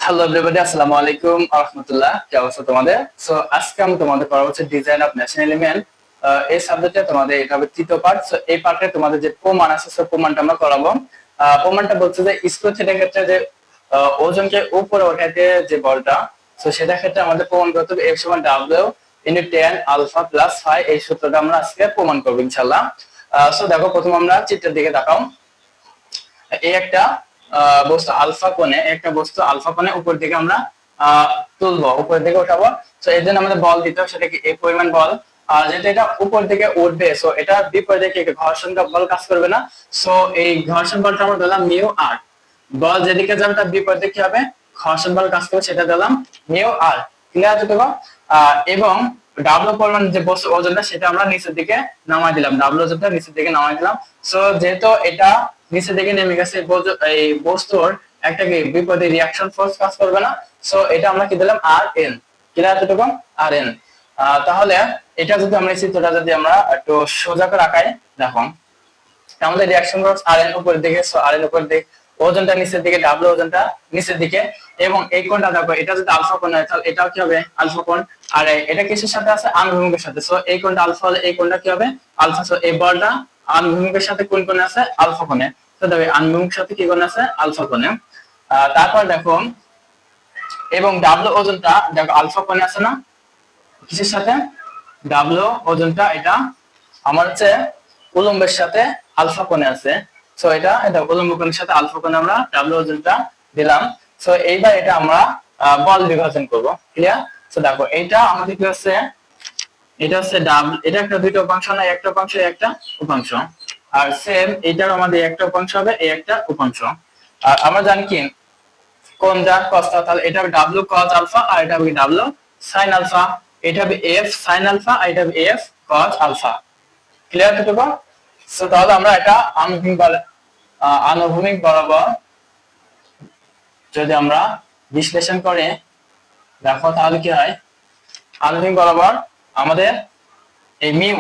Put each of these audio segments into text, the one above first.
Hello everybody, আসসালামু আলাইকুম ওয়া রাহমাতুল্লাহ। কি অবস্থা তোমাদের? সো আজকে আমি তোমাদের করাবো হচ্ছে ডিজাইন অফ ন্যাশনাল এলিমেন্ট। এই সাবজেক্টে তোমাদের এটা হবে তৃতীয় পার্ট। সো এই পার্টে তোমাদের যে প্রমাণ আছে, সো প্রমাণটা আমরা করাবো। প্রমাণটা বলছে যে স্ক্রু থ্রেডের ক্ষেত্রে যে ওজনকে উপরে ওঠাতে যে বলটা, সো সেটার ক্ষেত্রে আমাদের প্রমাণ করতে হবে F সমান W into tan alpha plus phi. এই সূত্রটা আমরা আজকে প্রমাণ করবো ইনশাআল্লাহ। সো দেখো, প্রথম আমরা চিত্রের দিকে তাকাও। এই একটা বস্তু আলফা কোণে উপর দিকে আমরা তুলবো, উপরের দিকে উঠাবো। তো এর জন্য আমাদের বল দিতে হবে, সেটা কি এই পরিমাণ বল। আর যেটা এটা উপর দিকে উঠবে, সো এটা বিপরীতে কি ঘর্ষণ বল কাজ করবে না। সো এই ঘর্ষণ বলটা আমরা দিলাম মিউ আর। বল যেদিকে যাবে তার বিপরীতে কি হবে, ঘর্ষণ বল কাজ করবে, সেটা দিলাম মিউ আর। ক্লিয়ার আছে তো? এবং ডাব্লু পরিমাণ যে বস্তু ওজনটা, সেটা আমরা নিচের দিকে নামাই দিলাম, ডাব্লু ওজনটা নিচের দিকে নামাই দিলাম। সো যেহেতু এটা নিচের দিকে নেমে গেছে, এই বস্তুর একটা কি বিপরীতে রিঅ্যাকশন ফোর্স কাজ করবে না। সো এটা আমরা কি দিলাম আর এন। ক্লিয়ার আছে তো? আর এন। তাহলে এটা যদি আমরা এই চিত্রটা যদি আমরা একটু সোজা করে আঁকাই, দেখো আমাদের রিঅ্যাকশন ফোর্স আর এন উপরের দিকে, সো আর এন উপরের দিকে, ওজনটা নিচের দিকে, ডাব্লু ওজনটা নিচের দিকে। এবং এই কোণটা দেখো, এটা যদি আলফা কোণ হয় তাহলে এটাও কি হবে, আলফা কোণ। আর এটা কিসের সাথে আছে, আনুভূমিকের সাথে। সো এই কোণটা আলফা হলে এই কোণটা কি হবে, আলফা। সো এই বলটা আনুভূমিকের সাথে কোন কোণে আছে, আলফা কোণে। তো দেখো আনুভূমিক সাথে কি কোণ আছে, আলফা কোণে। তারপর দেখো, এবং ডাব্লু ওজনটা দেখো আলফা কোণে আছে না, কিসের সাথে, ডাব্লু ওজনটা এটা আমার হচ্ছে উলম্বের সাথে আলফা কোণে আছে। সো এটা উলম্ব কোণের সাথে আলফা কোণে আমরা ডাব্লু ওজনটা দিলাম। সো এইবার এটা আমরা বল বিভাজন করব। ক্লিয়ার? সো দেখো এটা আমাদের কি হচ্ছে, এটা হচ্ছে ডাব্লু, এটা একটা দুইটা উপাংশ না, একটা উপাংশ একটা উপাংশ। আর সেম এটার আমাদের একটা উপাংশ হবে, এই একটা উপাংশ। আর আমরা জানি কি কোনটা কসটা, তাহলে এটা হবে ডাব্লু কস আলফা, আর এটা হবে ডাব্লু সাইন আলফা। এটা হবে এফ সাইন আলফা, আর এটা হবে এফ কস আলফা। ক্লিয়ার তো? সো তাহলে আমরা এটা আনুভূমিক বরাবর যদি আমরা বিশ্লেষণ করে দেখো, তাহলে কি হয়, আনুভূমিক বরাবর আমাদের এই মিউ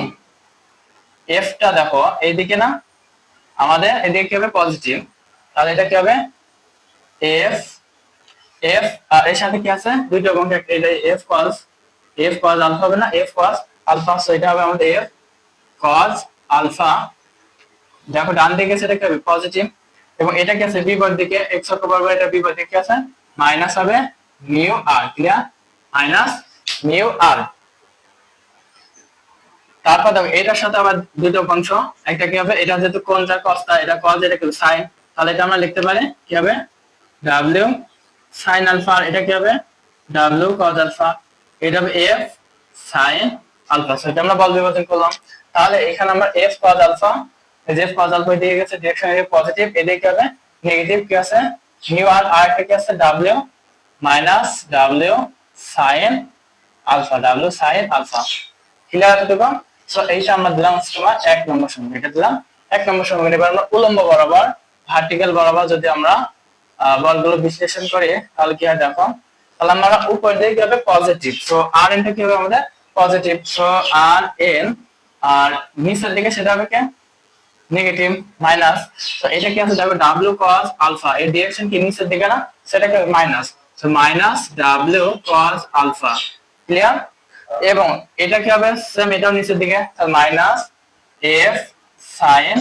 এফটা দেখো এইদিকে না, আমাদের এদিকে কি হবে, পজিটিভ। তাহলে এটা কি হবে, এফ এফ আর এর সাথে কি আছে, দুইটা গুণ, এটা এফ কস আলফা হবে না, এফ কস আলফা। সো এটা হবে আমাদের এফ কস আলফা। দেখো ডান দিকে সেটা কি হবে, পজিটিভ। এবং এটা কি আছে, বিপরীত দিকে, এক্স অক্ষ বরাবর এটা বিপরীত দিকে আছে, মাইনাস হবে মিউ আর। ক্লিয়ার? মাইনাস মিউ আর। তারপর দেখো এটার সাথে আবার দুটো অংশ, একটা কি হবে, এটা যেহেতু কোণ যা কসটা, এটা কস, এটা কি সাইন, তাহলে এটা আমরা লিখতে পারি কি হবে, ডাব্লিউ সাইন আলফা। আর এটা কি হবে, ডাব্লিউ কস আলফা। এটা হবে এফ সাইন আলফা। সেটা আমরা বল বিভাজন করলাম। তাহলে এখানে আমরা এফ কস আলফা, যে কস আলফা এদিকে গেছে ডিরেকশন এর পজিটিভ, এদিকে কি হবে নেগেটিভ, কি আছে মিউ আর। আর একটা কি আছে, W minus W sine alpha, W sine alpha. Clear আছে তো? সো এইটা আমরা দিলাম তোমার এক নম্বর সমীকরণ, এটা দিলাম এক নম্বর সমীকরণ। এবার আমরা উলম্ব বরাবর, ভার্টিক্যাল বরাবর যদি আমরা বলগুলো বিশ্লেষণ করি, তাহলে কি হয় দেখো, তাহলে আমরা উপর দিকে কি হবে, পজিটিভ। সো আর এনটা কি হবে আমাদের, পজিটিভ। সো আর এন, আর নিচের দিকে সেটা হবে কি নেগেটিভ, মাইনাস। তো এটা কি আছে দেখো, ডাব্লিউ কস আলফা, এর ডিরেকশন কি নিচের দিকে না, সেটা কি minus. So minus W cos alpha. Clear? এবং এটা কি হবে, সেম এটাও নিচের দিকে, তাহলে minus F sine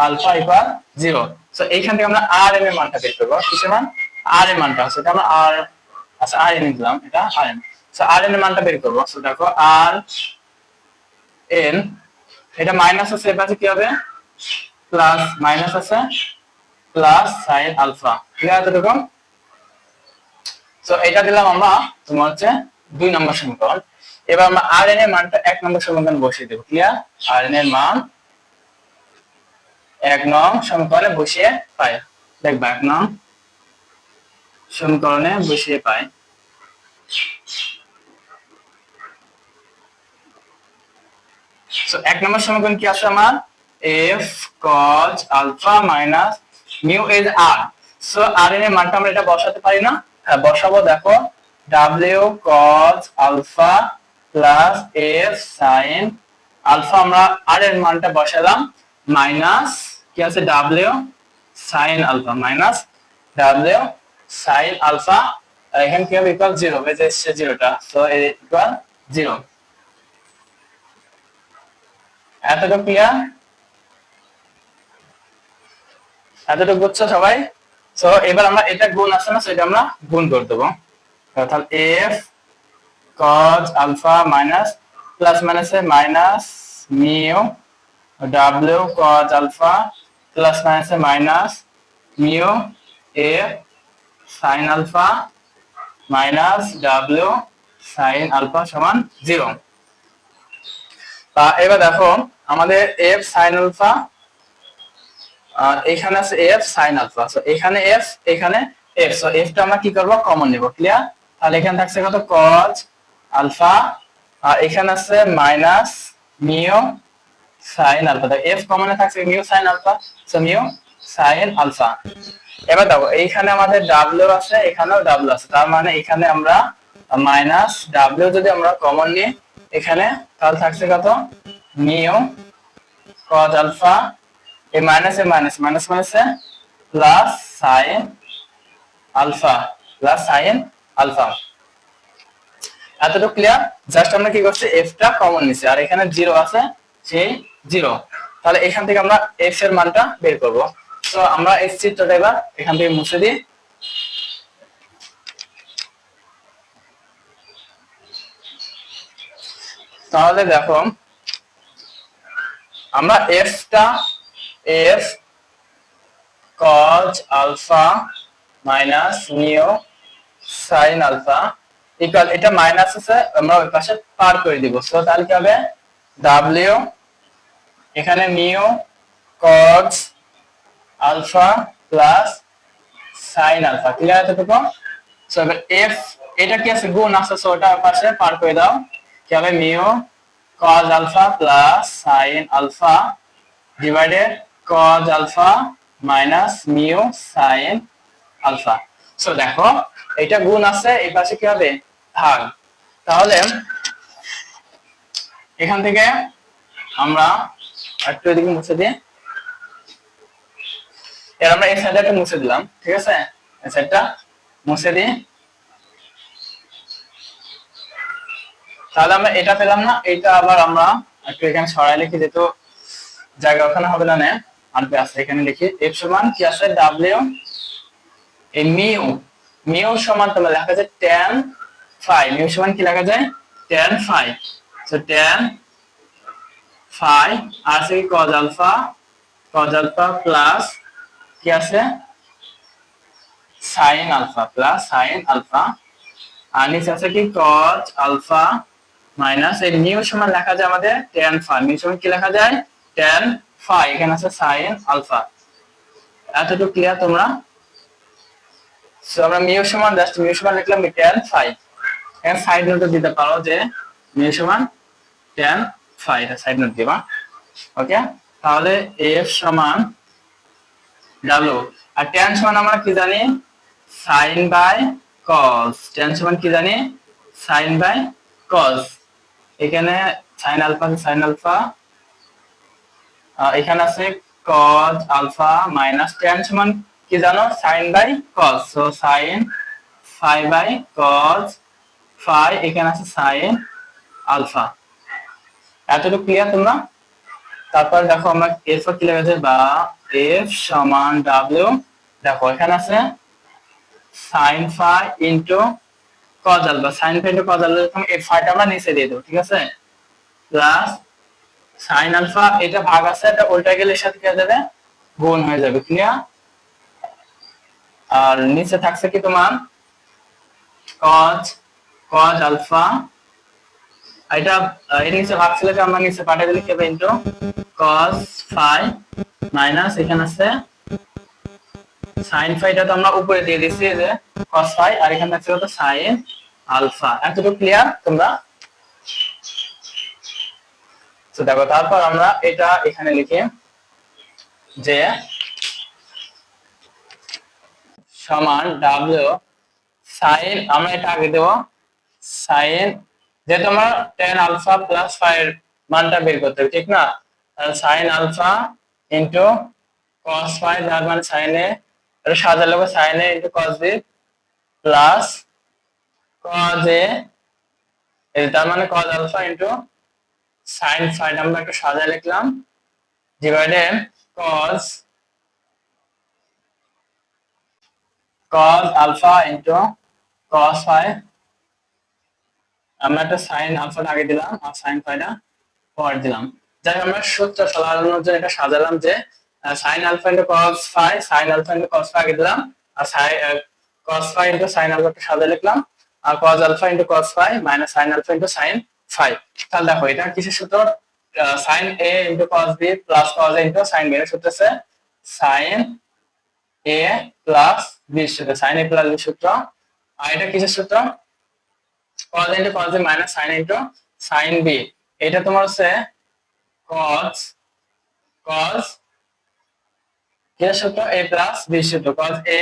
alpha equal 0। So এইখান থেকে আমরা আর এন এর মানটা বের করব। কিসের মান, আর এর মানটা, সেটা আমরা আর, আচ্ছা আর এন নিলাম, এটা আর এন। সো আর এন এর মানটা বের করব। সো দেখো আর এন, এটা মাইনাস আছে, এর পাশে কি হবে প্লাস, মাইনাস আছে প্লাস সাইন আলফা। ক্লিয়ার আছে এরকম? সো এটা দিলাম আমরা তোমার হচ্ছে 2 নম্বর সমীকরণ। এবার আমরা আর এন এর মানটা 1 নম্বর সমীকরণে বসিয়ে দেব। ক্লিয়ার? আর এন এর মান 1 নং সমীকরণে বসিয়ে পাই। দেখবা 1 নং সমীকরণে বসিয়ে পাই। সো 1 নম্বর সমীকরণ কি আছে আমার, f cos alpha minus mu is r। So r এর মানটা আমরা এটা বসাতে পারি না? হ্যাঁ বসাবো। দেখো w cos alpha plus f sin আলফা, আমরা r এর মানটা বসালাম মাইনাস কি আছে, w sin alpha, minus w sin alpha আর এখানে কি হবে ইকুয়াল 0, এই যে জিরোটা, সো ইকুয়াল 0। এতটুকু ক্লিয়ার? এতটুকু বুঝছো সবাই? সো এবার আমরা এটা গুণ আছে না, সেটা আমরা গুণ করে দেবো। তাহলে F cos alpha minus plus মাইনাসে minus mu W cos alpha plus মাইনাসে মাইনাস মিউ এ sin alpha minus W sin alpha সমান 0। এবার দেখো আমাদের এফ sin আলফা, এখানে আছে এফ sin আলফা, সো এখানে এফ এখানে এফ, সো এফটা আমরা কি করব কমন নিব। ক্লিয়ার? তাহলে এখানে থাকছে কত cos আলফা, আর এখানে আছে মাইনাস মিউ sin আলফা, তাই এফ কমনে থাকছে mu sin alpha, so mu sin alpha. এবার দেখো এইখানে আমাদের ডাব্লিউ আছে, এখানেও ডাব্লিউ আছে, তার মানে এখানে আমরা মাইনাস ডাব্লিউ যদি আমরা কমন নিই এখানে, তাহলে থাকছে কত মিউ cos আলফা, এই মাইনাস এ মাইনাস মাইনাস মাইনাসে plus sin alpha plus sin alpha. এতটুকু ক্লিয়ার? জাস্ট আমরা কি করছি এফটা কমন নিছি, আর এখানে 0 আছে, সেই 0। তাহলে এখান থেকে আমরা এফ এর মানটা বের করব। তো আমরা এই চিত্রটা এবার এখান থেকে মুছে দিই। তাহলে দেখো আমরা এফটা F cos alpha minus mu sin alpha equal, এটা মাইনাস আছে আমরা ওই পাশে পার করে দিব। সো তাহলে কি হবে w এখানে mu cos alpha plus sin alpha. Clear এতটুকু? সো এবার f এটা কি আছে গুণ আছে, সো ওটা পাশে পার করে দাও। কি হবে mu cos alpha plus sin alpha divided cos alpha minus mu sin alpha. So দেখো এটা গুণ আছে, এই পাশে কি হবে ভাগ। তাহলে এখান থেকে আমরা একটু এদিকে মুছে দিই, এর আমরা এই সাইডটা মুছে দিলাম, ঠিক আছে, এই সাইডটা মুছে দিই। তাহলে আমরা এটা পেলাম না, এটা আবার আমরা একটু এখানে সরাই লিখি, যেহেতু জায়গা ওখানে হবে না, আর আছে এখানে লিখি এফ সমান কি আছে ডাব্লিউ, এই মিউ মিউ সমান তোমরা লেখা যায় tan phi, মিউ সমান কি লেখা যায় tan phi, so tan phi আর আছে কি cos আলফা প্লাস কি আছে sin alpha plus sin alpha, আর নিচে আছে কি cos আলফা মাইনাস এই মিউ সমান লেখা যায় আমাদের tan phi, মিউ সমান কি লেখা যায় tan phi, এখানে আছে sin আলফা। এতটুকু ক্লিয়ার তোমরা? সো আমরা মিউ সমান জাস্ট মিউ সমান লিখলাম tan phi, এখানে সাইড নোটও দিতে পারো যে মিউ সমান tan phi, এটা সাইড নোট দিবা। ওকে, তাহলে f সমান w, আর tan সমান আমরা কি জানি sin বাই cos, tan সমান কি জানি sin বাই cos, এখানে sin আলফা এখানে আছে cos আলফা মাইনাস tan সমান কি জানো sin by cos, so sin phi by cos phi, এখানে আছে sin আলফা। এতটুকু ক্লিয়ার তোমরা? তারপর দেখো আমরা এরপর কি লেখা যায়, বা f সমান w, দেখো এখানে আছে sin phi into cos alpha, sin phi into cos alpha, এই ফাইটা আমরা নিচে দিয়ে দেব, ঠিক আছে, প্লাস sin আলফা, এটা ভাগ আছে, এটা উল্টা গেলে এর সাথে কি হয়ে যাবে গুণ হয়ে যাবে। ক্লিয়ার? আর নিচে থাকছে কি তোমার cos আলফা, এটা এর নিচে ভাগ ছিল যে আমরা নিচে পাঠিয়ে দিলে কি হবে ইনটু cos phi মাইনাস এখানে আছে sin phi, এটা তো আমরা উপরে দিয়ে দিয়েছি এই যে cos phi, আর এখানে থাকছে কত sin আলফা। এতটুকু ক্লিয়ার তোমরা? তো দেখো তারপর আমরা এটা এখানে লিখি যে সমান w sin, আমরা এটা আগে দেব sin, যেহেতু আমরা tan আলফা প্লাস phi এর মানটা বের করতে হবে, ঠিক না, sin alpha into cos phi, যার মানে sin এ, এটা সাজালে হবে sin a into cos b plus cos a, তার মানে cos alpha into sin phi, আমরা একটু সাজায় লিখলাম, divided cos alpha into cos phi, আমরা একটা sin আলফাটা আগে দিলাম আর sin ফাইটা পরে দিলাম। যাই আমরা সূত্র ফলানোর জন্য এটা সাজালাম যে sin alpha into cos phi, sin alpha into cos phi আগে দিলাম, আর cos phi into sin alpha একটু সাজায় লিখলাম, আর cos alpha into cos phi minus sin alpha into sin phi. তাহলে দেখো এটা কিসের সূত্র? sin a into cos b plus cos a into sin b এর সূত্র আছে sin a প্লাস b সূত্র, sin a প্লাস b সূত্র। আর এটা কিসের সূত্র? cos a into cos b minus sin a into sin b। এটা তোমার হচ্ছে cos কিসের সূত্র? a প্লাস b সূত্র, cos a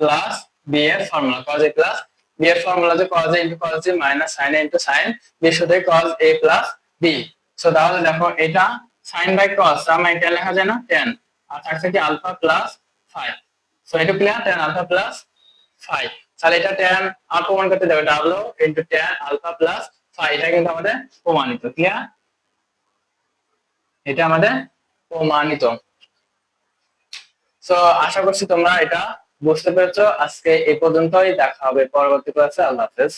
প্লাস b এর formula, cos a plus b এর ফর্মুলা যে cos a into cos b minus sin a into sin b সূত্রে cos a plus b। So তাহলে দেখো এটা sin বাই cos, তার মানে এটা লেখা যায় না tan, আর থাকছে কি আলফা প্লাস ফাই। সো এটা clear, tan alpha plus phi. তাহলে এটা tan আর প্রমাণ করতে দেবে w into tan alpha plus phi, এটা কিন্তু আমাদের প্রমাণিত। ক্লিয়ার, এটা আমাদের প্রমাণিত। সো আশা করছি তোমরা এটা বুঝতে পেরেছো। আজকে এই পর্যন্তই, দেখা হবে পরবর্তী ক্লাসে। আল্লাহ হাফেজ।